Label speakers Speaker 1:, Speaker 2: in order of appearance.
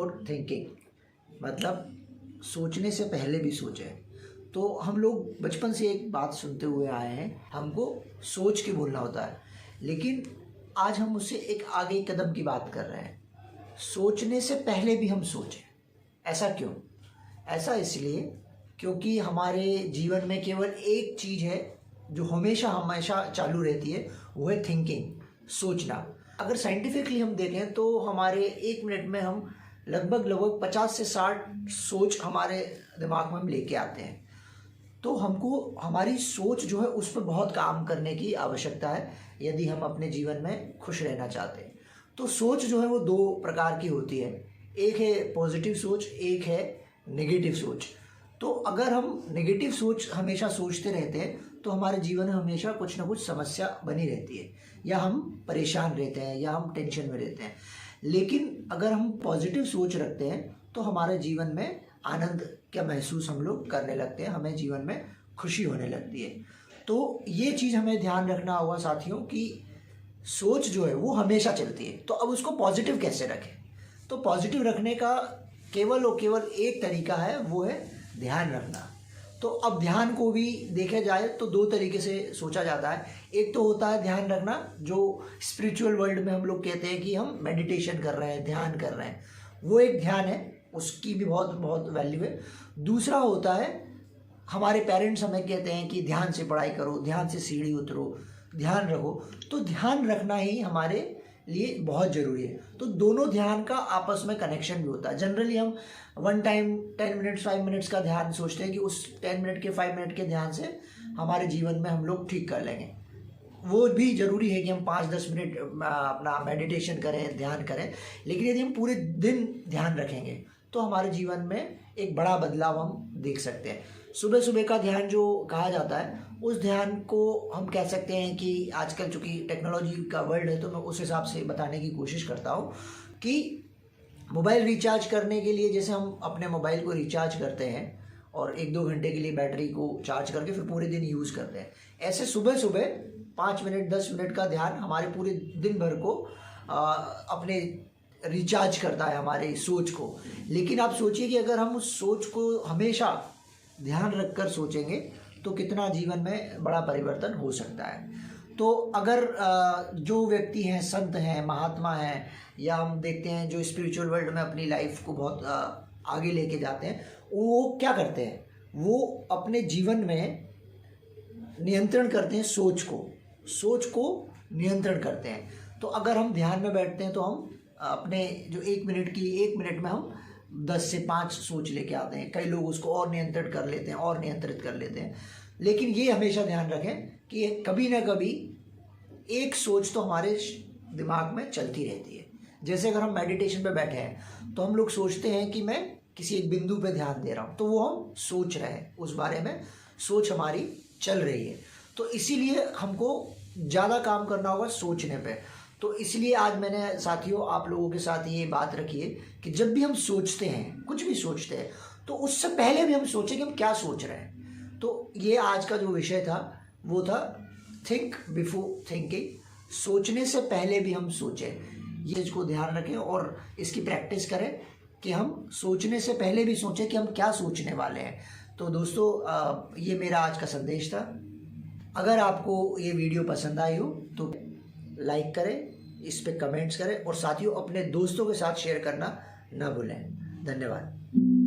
Speaker 1: Before thinking, मतलब सोचने से पहले भी सोचें। तो हम लोग बचपन से एक बात सुनते हुए आए हैं, हमको सोच के बोलना होता है, लेकिन आज हम उससे एक आगे कदम की बात कर रहे हैं, सोचने से पहले भी हम सोचें। ऐसा क्यों? ऐसा इसलिए क्योंकि हमारे जीवन में केवल एक चीज़ है जो हमेशा हमेशा चालू रहती है, वो है थिंकिंग, सोचना। अगर साइंटिफिकली हम देखें तो हमारे 1 मिनट में हम लगभग 50 से 60 सोच हमारे दिमाग में हम लेके आते हैं। तो हमको हमारी सोच जो है उस पर बहुत काम करने की आवश्यकता है यदि हम अपने जीवन में खुश रहना चाहते हैं। तो सोच जो है वो 2 प्रकार की होती है, एक है पॉजिटिव सोच, एक है नेगेटिव सोच। तो अगर हम नेगेटिव सोच हमेशा सोचते रहते हैं तो हमारे जीवन में हमेशा कुछ ना कुछ समस्या बनी रहती है, या हम परेशान रहते हैं, या हम टेंशन में रहते हैं। लेकिन अगर हम पॉजिटिव सोच रखते हैं तो हमारे जीवन में आनंद क्या महसूस हम लोग करने लगते हैं, हमें जीवन में खुशी होने लगती है। तो ये चीज़ हमें ध्यान रखना होगा साथियों कि सोच जो है वो हमेशा चलती है। तो अब उसको पॉजिटिव कैसे रखें? तो पॉजिटिव रखने का केवल और केवल एक तरीका है, वो है ध्यान रखना। तो अब ध्यान को भी देखा जाए तो 2 तरीके से सोचा जाता है। एक तो होता है ध्यान रखना जो स्पिरिचुअल वर्ल्ड में हम लोग कहते हैं कि हम मेडिटेशन कर रहे हैं, ध्यान कर रहे हैं, वो एक ध्यान है, उसकी भी बहुत बहुत वैल्यू है। दूसरा होता है, हमारे पेरेंट्स हमें कहते हैं कि ध्यान से पढ़ाई करो, ध्यान से सीढ़ी उतरो, ध्यान रखो। तो ध्यान रखना ही हमारे लिए बहुत ज़रूरी है। तो दोनों ध्यान का आपस में कनेक्शन भी होता है। जनरली हम 1 टाइम 10 मिनट्स 5 मिनट्स का ध्यान सोचते हैं कि उस 10 मिनट के 5 मिनट के ध्यान से हमारे जीवन में हम लोग ठीक कर लेंगे। वो भी ज़रूरी है कि हम 5-10 मिनट अपना मेडिटेशन करें, ध्यान करें, लेकिन यदि हम पूरे दिन ध्यान रखेंगे तो हमारे जीवन में एक बड़ा बदलाव हम देख सकते हैं। सुबह सुबह का ध्यान जो कहा जाता है, उस ध्यान को हम कह सकते हैं कि आजकल चूँकि टेक्नोलॉजी का वर्ल्ड है तो मैं उस हिसाब से बताने की कोशिश करता हूँ कि मोबाइल रिचार्ज करने के लिए जैसे हम अपने मोबाइल को रिचार्ज करते हैं और 1-2 घंटे के लिए बैटरी को चार्ज करके फिर पूरे दिन यूज़ करते हैं, ऐसे सुबह सुबह 5 मिनट 10 मिनट का ध्यान हमारे पूरे दिन भर को अपने रिचार्ज करता है, हमारे सोच को। लेकिन आप सोचिए कि अगर हम उस सोच को हमेशा ध्यान रखकर सोचेंगे तो कितना जीवन में बड़ा परिवर्तन हो सकता है। तो अगर जो व्यक्ति हैं, संत हैं, महात्मा हैं, या हम देखते हैं जो स्पिरिचुअल वर्ल्ड में अपनी लाइफ को बहुत आगे लेके जाते हैं, वो क्या करते हैं? वो अपने जीवन में नियंत्रण करते हैं, सोच को नियंत्रण करते हैं। तो अगर हम ध्यान में बैठते हैं तो हम अपने जो 1 मिनट में हम 10 से 5 सोच लेके आते हैं। कई लोग उसको और नियंत्रित कर लेते हैं, लेकिन ये हमेशा ध्यान रखें कि कभी ना कभी एक सोच तो हमारे दिमाग में चलती रहती है। जैसे अगर हम मेडिटेशन पे बैठे हैं तो हम लोग सोचते हैं कि मैं किसी एक बिंदु पे ध्यान दे रहा हूँ, तो वो हम सोच रहे हैं, उस बारे में सोच हमारी चल रही है। तो इसीलिए हमको ज़्यादा काम करना होगा सोचने पे। तो इसलिए आज मैंने साथियों आप लोगों के साथ ये बात रखी है कि जब भी हम सोचते हैं, कुछ भी सोचते हैं, तो उससे पहले भी हम सोचें कि हम क्या सोच रहे हैं। तो ये आज का जो विषय था वो था थिंक बिफोर थिंकिंग, सोचने से पहले भी हम सोचें। ये चीज़ को ध्यान रखें और इसकी प्रैक्टिस करें कि हम सोचने से पहले भी सोचें कि हम क्या सोचने वाले हैं। तो दोस्तों ये मेरा आज का संदेश था। अगर आपको ये वीडियो पसंद आई हो तो लाइक करें, इस पे कमेंट्स करें और साथियों अपने दोस्तों के साथ शेयर करना ना भूलें। धन्यवाद।